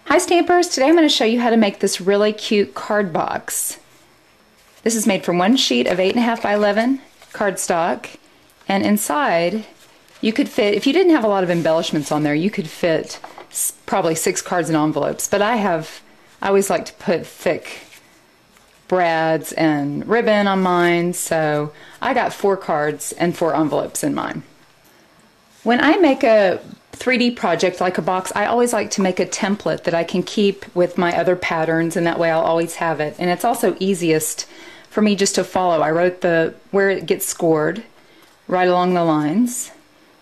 Hi Stampers! Today I'm going to show you how to make this really cute card box. This is made from one sheet of 8.5 by 11 cardstock, and inside you could fit, if you didn't have a lot of embellishments on there, you could fit probably 6 cards in envelopes, but I always like to put thick brads and ribbon on mine, so I got 4 cards and 4 envelopes in mine. When I make a 3D project like a box, I always like to make a template that I can keep with my other patterns, and that way I'll always have it. And it's also easiest for me just to follow. I wrote where it gets scored right along the lines,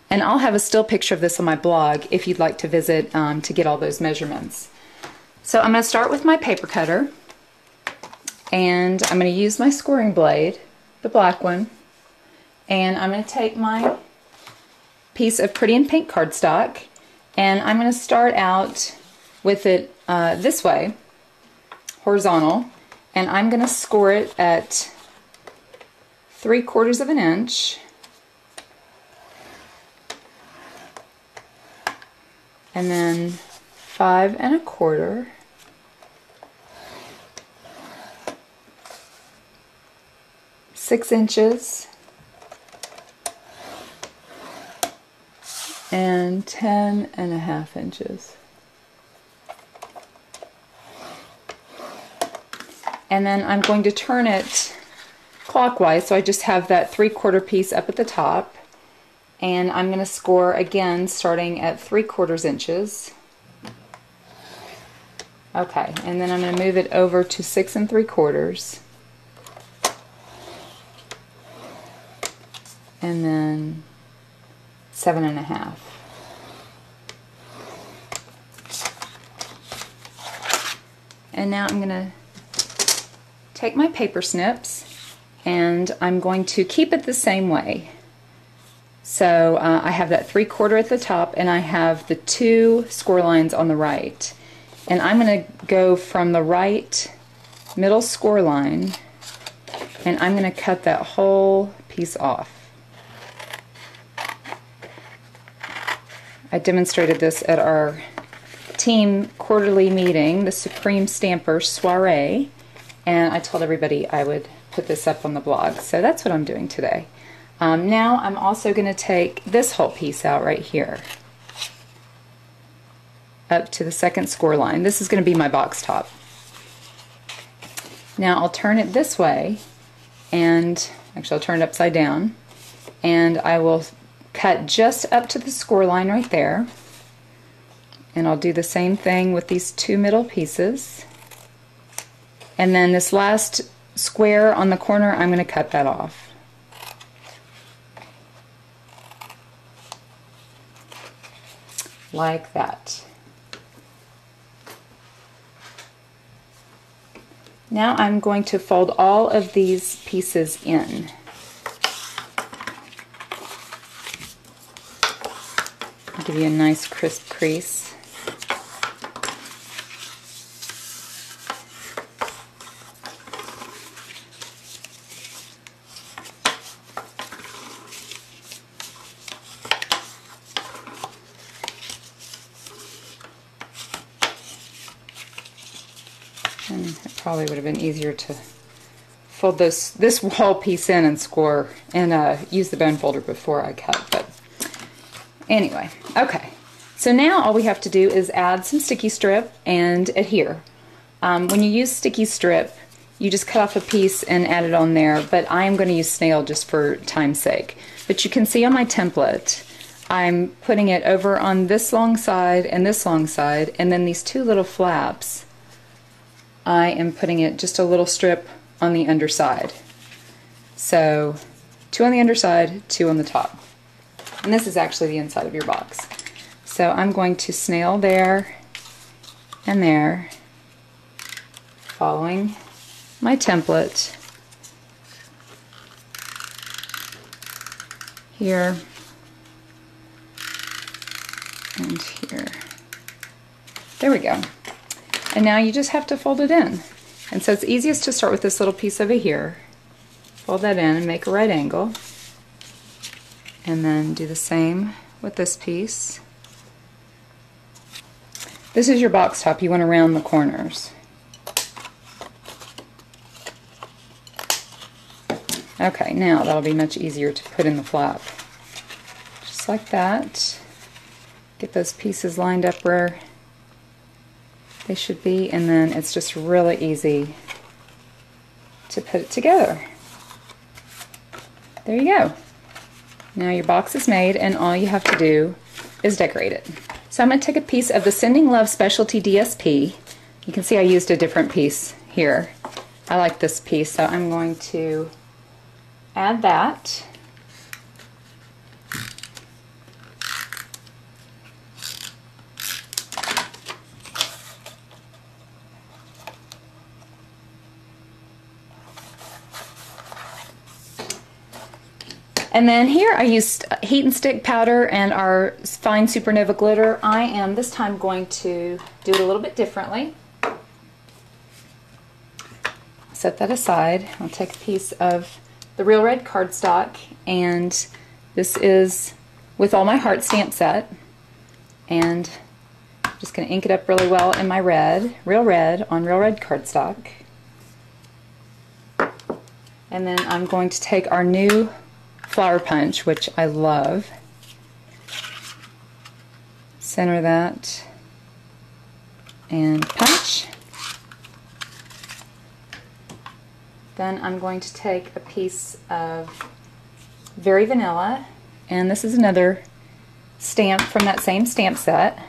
and I'll have a still picture of this on my blog if you'd like to visit to get all those measurements. So I'm going to start with my paper cutter, and I'm going to use my scoring blade, the black one, and I'm going to take my piece of Pretty in Pink cardstock, and I'm going to start out with it this way, horizontal, and I'm going to score it at 3/4 of an inch, and then 5 1/4, (6 inches), and 10.5 inches. And then I'm going to turn it clockwise, so I just have that 3/4 piece up at the top, and I'm going to score again starting at 3/4 inches. Okay, and then I'm going to move it over to 6 3/4, and then 7.5. And now I'm going to take my paper snips, and I'm going to keep it the same way. So I have that 3/4 at the top, and I have the 2 score lines on the right. And I'm going to go from the right middle score line, and I'm going to cut that whole piece off. I demonstrated this at our team quarterly meeting, the Supreme Stamper Soiree, and I told everybody I would put this up on the blog. So that's what I'm doing today. Now I'm also going to take this whole piece out right here, up to the 2nd score line. This is going to be my box top. Now I'll turn it this way, and actually I'll turn it upside down, and I will cut just up to the score line right there, and I'll do the same thing with these 2 middle pieces, and then this last square on the corner, I'm going to cut that off. Like that. Now I'm going to fold all of these pieces in. Give you a nice crisp crease. And it probably would have been easier to fold this whole piece in and score and use the bone folder before I cut, but anyway, okay, so now all we have to do is add some sticky strip and adhere. When you use sticky strip, you just cut off a piece and add it on there, but I am going to use snail just for time's sake. But you can see on my template, I'm putting it over on this long side and this long side, and then these 2 little flaps, I am putting it just a little strip on the underside. So 2 on the underside, 2 on the top. And this is actually the inside of your box. So I'm going to snail there and there, following my template here and here. There we go. And now you just have to fold it in. And so it's easiest to start with this little piece over here. Fold that in and make a right angle. And then do the same with this piece. This is your box top. You want to round the corners. Okay, now that'll be much easier to put in the flap. Just like that. Get those pieces lined up where they should be, and then it's just really easy to put it together. There you go. Now your box is made, and all you have to do is decorate it. So I'm going to take a piece of the Sending Love Specialty DSP. You can see I used a different piece here. I like this piece, so I'm going to add that. And then here I used heat and stick powder and our fine Supernova glitter. I am this time going to do it a little bit differently. Set that aside. I'll take a piece of the Real Red cardstock, and this is with all my heart stamp set, and I'm just going to ink it up really well in my red, Real Red on Real Red cardstock. And then I'm going to take our new flower punch, which I love, center that and punch. Then I'm going to take a piece of Very Vanilla, and this is another stamp from that same stamp set.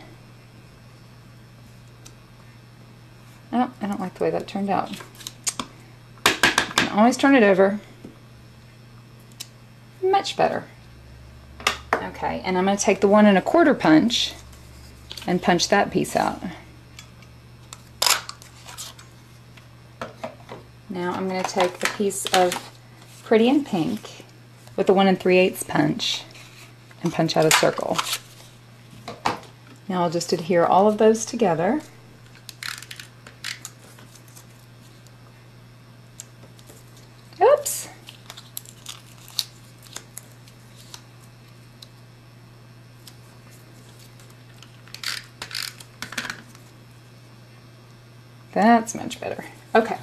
Oh, I don't like the way that turned out. You can always turn it over. Much better. Okay, and I'm going to take the 1 1/4 punch and punch that piece out. Now I'm going to take a piece of Pretty in Pink with the 1 3/8 punch and punch out a circle. Now I'll just adhere all of those together. Oops! That's much better. Okay.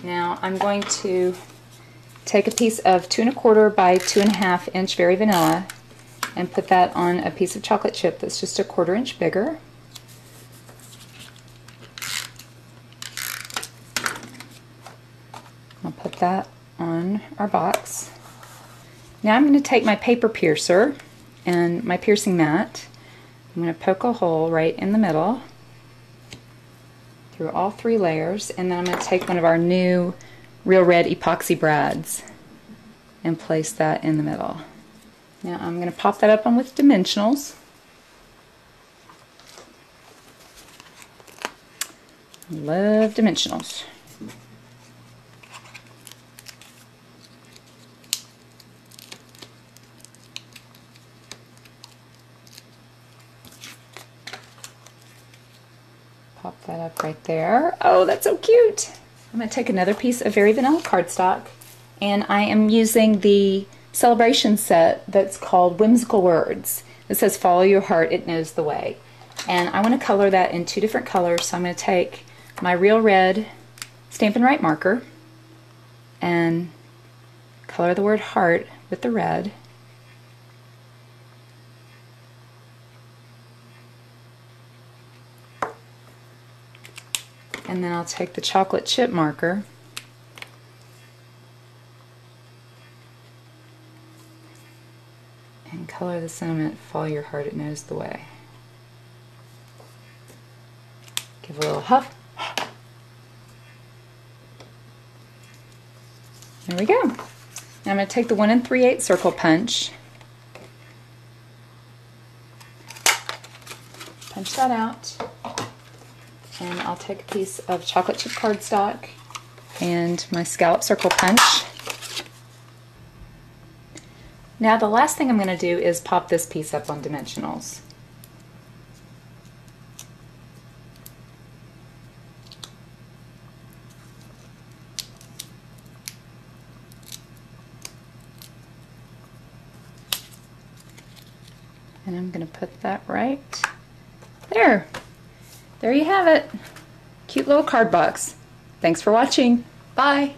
Now I'm going to take a piece of 2 1/4 by 2 1/2 inch Very Vanilla and put that on a piece of chocolate chip that's just a 1/4 inch bigger. I'll put that on our box. Now I'm going to take my paper piercer and my piercing mat. I'm going to poke a hole right in the middle through all 3 layers, and then I'm going to take one of our new Real Red epoxy brads and place that in the middle. Now I'm going to pop that up on with dimensionals. Love dimensionals. Pop that up right there. Oh, that's so cute. I'm going to take another piece of Very Vanilla cardstock, and I am using the celebration set that's called Whimsical Words. It says follow your heart, it knows the way. And I want to color that in 2 different colors, so I'm going to take my Real Red Stampin' Write marker and color the word heart with the red. And then I'll take the chocolate chip marker and color the sentiment, follow your heart, it knows the way. Give a little huff. There we go. Now I'm going to take the 1 3/8 circle punch, punch that out, and I'll take a piece of chocolate chip cardstock and my scallop circle punch. Now the last thing I'm going to do is pop this piece up on dimensionals. And I'm going to put that right There you have it. Cute little card box. Thanks for watching. Bye.